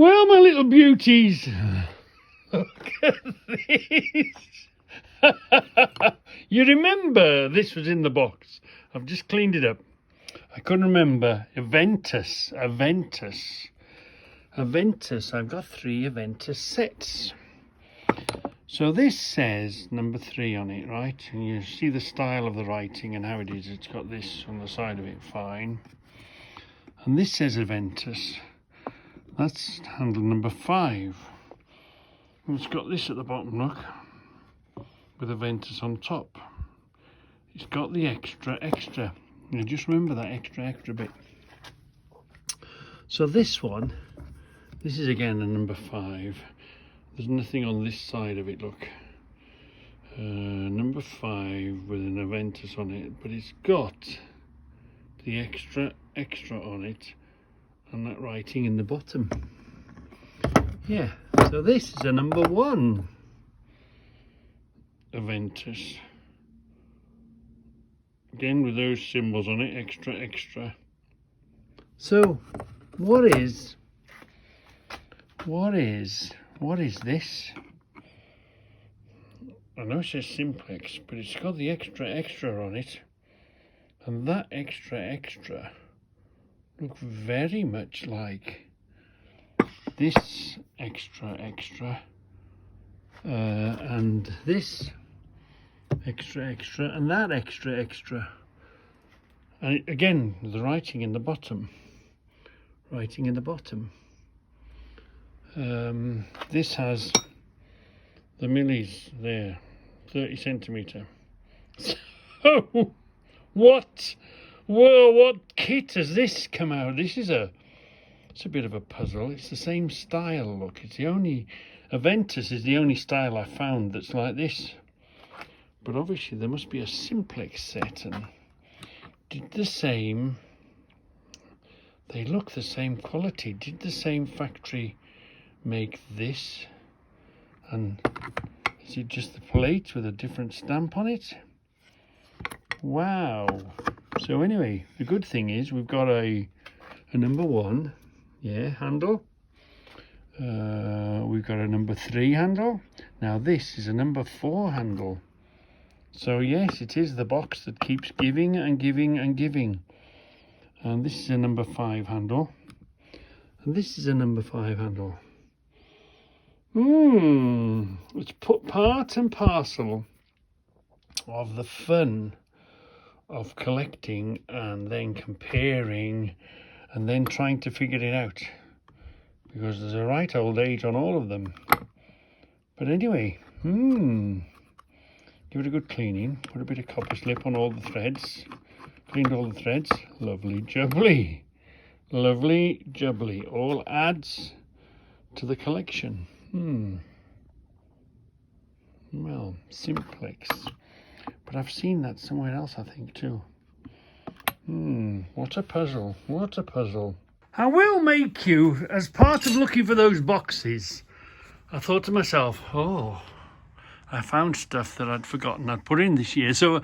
Well, my little beauties, look at this. You remember this was in the box. I've just cleaned it up. I couldn't remember. Aventus. I've got 3 Aventus sets. So this says number 3 on it, right? And you see the style of the writing and how it is. It's got this on the side of it, fine. And this says Aventus. That's handle number 5. And it's got this at the bottom, look, with Aventus on top. It's got the extra. Now just remember that extra bit. So this one, this is again a number 5. There's nothing on this side of it, look. Number 5 with an Aventus on it, but it's got the extra on it and that writing in the bottom. Yeah, so this is a number 1 Aventus. Again with those symbols on it, extra. So what is this? I know it says simplex, but it's got the extra on it, and that extra look very much like this extra, and this extra, and that extra, and again the writing in the bottom. This has the millis there, 30 centimetre. So what kit has this come out? It's a bit of a puzzle. It's the same style, look. It's the only Aventus is the only style I found that's like this. But obviously there must be a simplex set and did the same. They look the same quality. Did the same factory make this? And is it just the plate with a different stamp on it? Wow. So anyway, the good thing is we've got a number 1, yeah, handle. We've got a number 3 handle. Now this is a number 4 handle. So yes, it is the box that keeps giving and giving and giving. And this is a number 5 handle. And this is a number 5 handle. It's put part and parcel of the fun of collecting and then comparing and then trying to figure it out. Because there's a right old age on all of them. But anyway, give it a good cleaning. Put a bit of copper slip on all the threads. Cleaned all the threads. Lovely jubbly. All adds to the collection. Well, simplex. But I've seen that somewhere else, I think, too. What a puzzle. I will make you, as part of looking for those boxes, I thought to myself, I found stuff that I'd forgotten I'd put in this year. So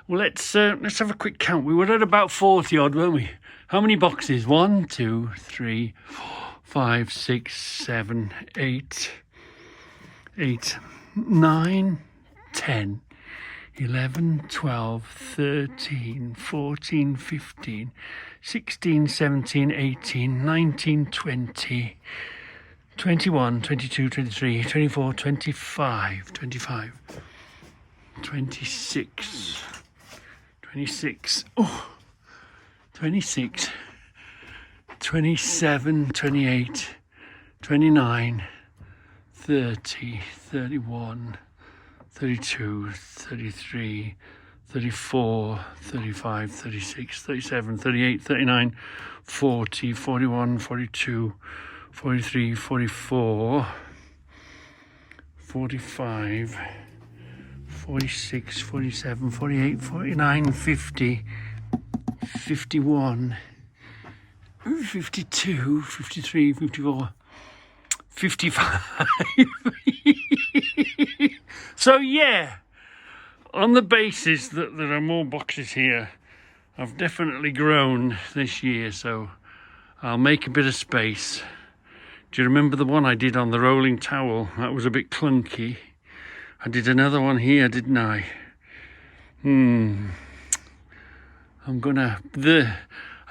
let's have a quick count. We were at about 40 odd, weren't we? How many boxes? 1, 2, 3, 4, 5, 6, 7, 8, 9, 10, 11, 12, 13, 14, 15, 16, 17, 18, 19, 20, 21, 22, 23, 24, 25, 26, 26, 27, 28, 29, 30, 31, 32, 33, 34, 35, 36, 37, 38, 39, 40, 41, 42, 43, 44, 45, 46, 47, 48, 49, 50, 51, 52, 53, 54, 55. So yeah, on the basis that there are more boxes here, I've definitely grown this year, so I'll make a bit of space Do you remember the one I did on the rolling towel? That was a bit clunky. I did another one here, didn't I?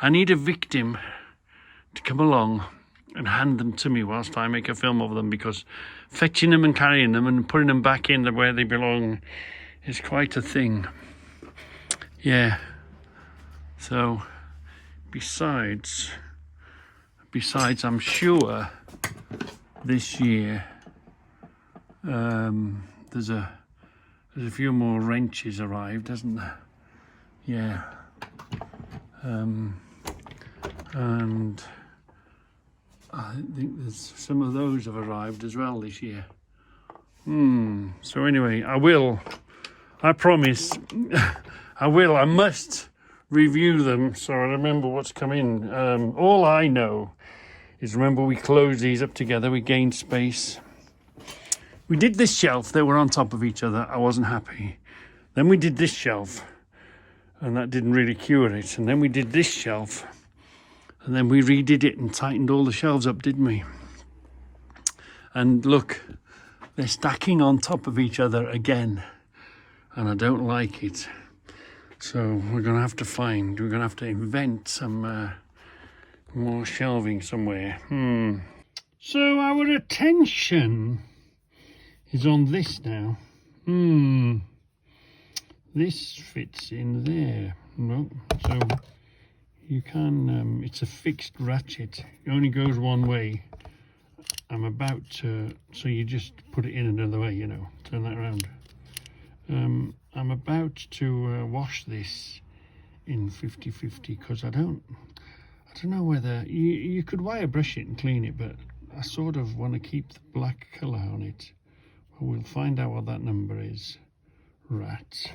I need a victim to come along and hand them to me whilst I make a film of them, because fetching them and carrying them and putting them back in where they belong is quite a thing. Yeah. So, besides, I'm sure this year there's a few more wrenches arrived, hasn't there? Yeah. And I think there's some of those have arrived as well this year. So anyway, I promise, I must review them so I remember what's come in. All I know is, remember, we closed these up together, we gained space. We did this shelf, they were on top of each other, I wasn't happy. Then we did this shelf, and that didn't really cure it. And then we did this shelf, and then we redid it and tightened all the shelves up, didn't we? And look, they're stacking on top of each other again, and I don't like it. So we're going to have to invent some more shelving somewhere. So our attention is on this now. This fits in there. No, so you can, it's a fixed ratchet. It only goes one way. I'm about to, so you just put it in another way, you know, turn that around. I'm about to wash this in 50/50 because I don't know whether, you could wire brush it and clean it, but I sort of want to keep the black colour on it. Well, we'll find out what that number is. Rat.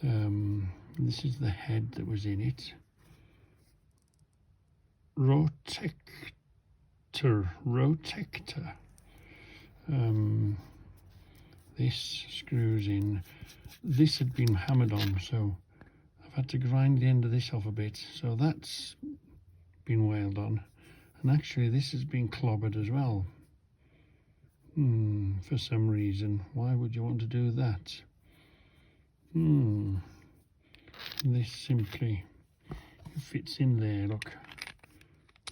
This is the head that was in it. Rotector. This screws in. This had been hammered on, so I've had to grind the end of this off a bit. So that's been wailed on. And actually this has been clobbered as well. For some reason. Why would you want to do that? This simply fits in there, look.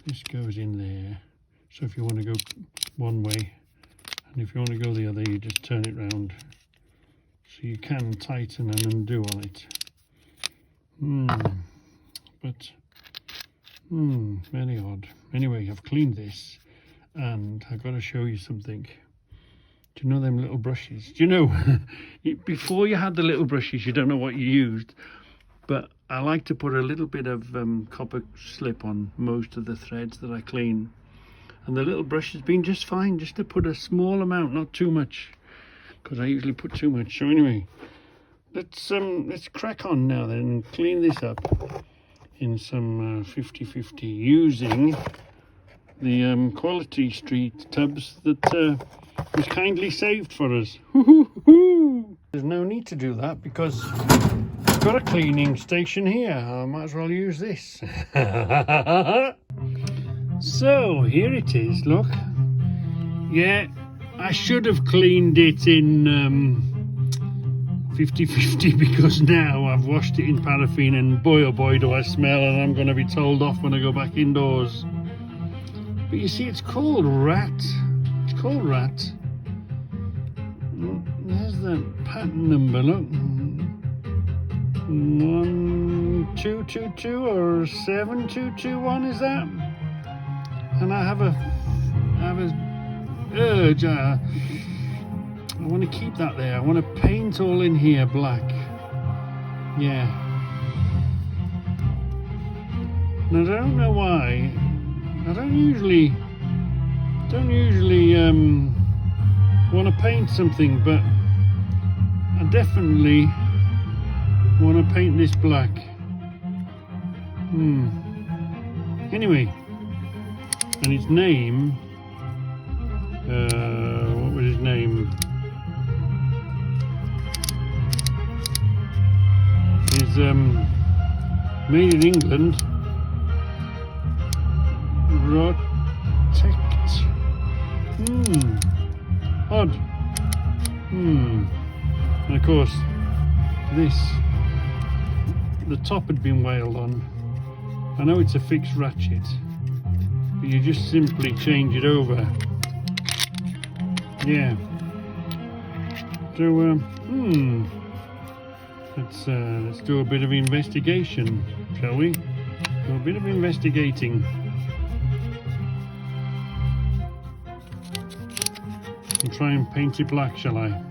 This goes in there. So if you want to go one way, and if you want to go the other, you just turn it round. So you can tighten and undo on it. But, very odd. Anyway, I've cleaned this, and I've got to show you something. Do you know them little brushes? Do you know, before you had the little brushes, you don't know what you used, but I like to put a little bit of copper slip on most of the threads that I clean. And the little brush has been just fine, just to put a small amount, not too much, because I usually put too much. So anyway, let's crack on now then and clean this up in some 50/50 using the Quality Street tubs that was kindly saved for us. There's no need to do that because I've got a cleaning station here. I might as well use this. So here it is, look. Yeah, I should have cleaned it in 50/50 because now I've washed it in paraffin, and boy oh boy do I smell, and I'm going to be told off when I go back indoors. But you see, it's called Rat. It's called Rat. There's the pattern number, look. 1222 or 7221, is that? And I have a urge. I want to keep that there. I want to paint all in here black. Yeah. And I don't know why. I don't usually want to paint something, but I definitely want to paint this black. Anyway, and its name, what was his name? Is made in England. Protect Odd. And of course, the top had been wailed on. I know it's a fixed ratchet, but you just simply change it over. Yeah. So, let's do a bit of investigation, shall we? Do a bit of investigating. And try and paint it black, shall I?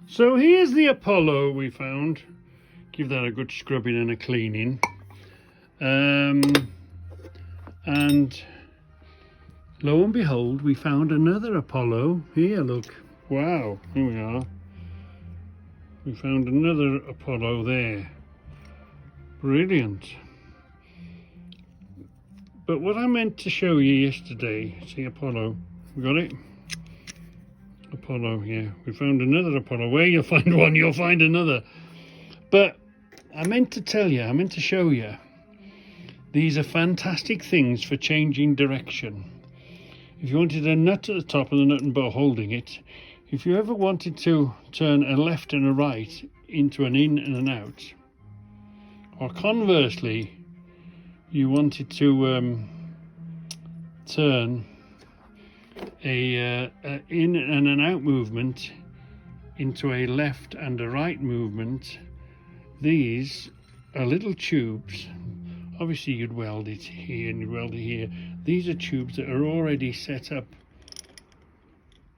So here's the Apollo we found. Give that a good scrubbing and a cleaning. And lo and behold, we found another Apollo. Here, look. Wow, here we are. We found another Apollo there. Brilliant. But what I meant to show you yesterday, see Apollo, we got it? Apollo, yeah. We found another Apollo. Where you'll find one, you'll find another. But I meant to tell you, I meant to show you, these are fantastic things for changing direction. If you wanted a nut at the top and the nut and bolt holding it, if you ever wanted to turn a left and a right into an in and an out, or conversely, you wanted to turn a in and an out movement into a left and a right movement, these are little tubes. Obviously you'd weld it here and you'd weld it here. These are tubes that are already set up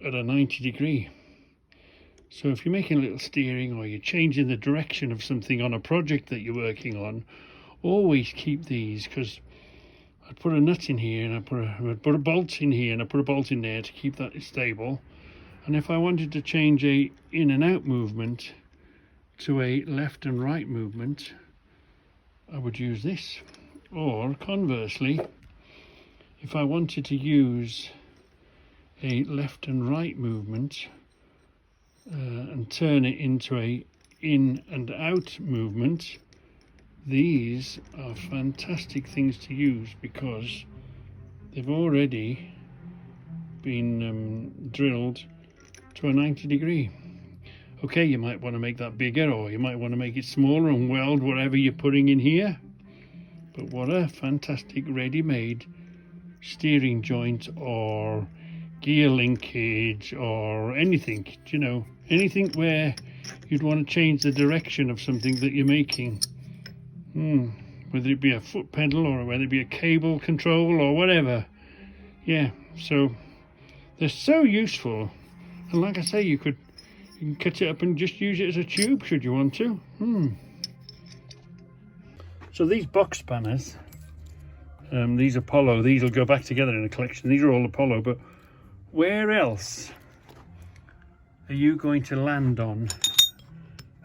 at a 90 degree. So if you're making a little steering or you're changing the direction of something on a project that you're working on, always keep these, because I'd put a nut in here and I'd put a bolt in here and I put a bolt in there to keep that stable. And if I wanted to change a in and out movement to a left and right movement, I would use this. Or conversely, if I wanted to use a left and right movement and turn it into a in and out movement, these are fantastic things to use because they've already been drilled to a 90 degree. Okay, you might want to make that bigger, or you might want to make it smaller and weld whatever you're putting in here. But what a fantastic ready-made steering joint or gear linkage or anything, you know, anything where you'd want to change the direction of something that you're making. Whether it be a foot pedal or whether it be a cable control or whatever. Yeah, so they're so useful. And like I say, you can cut it up and just use it as a tube should you want to. So these box spanners, these Apollo, these will go back together in a collection. These are all Apollo, but where else are you going to land on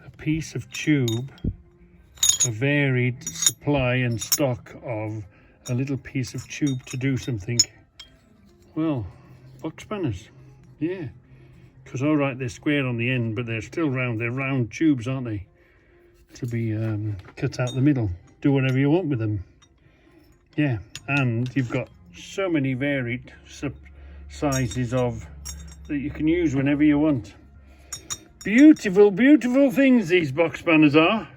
a piece of tube, a varied supply and stock of a little piece of tube to do something? Well, box spanners, yeah. Because all right, they're square on the end, but they're still round. They're round tubes, aren't they? To be cut out the middle. Do whatever you want with them. Yeah, and you've got so many varied sizes of that you can use whenever you want. Beautiful, beautiful things these box spanners are.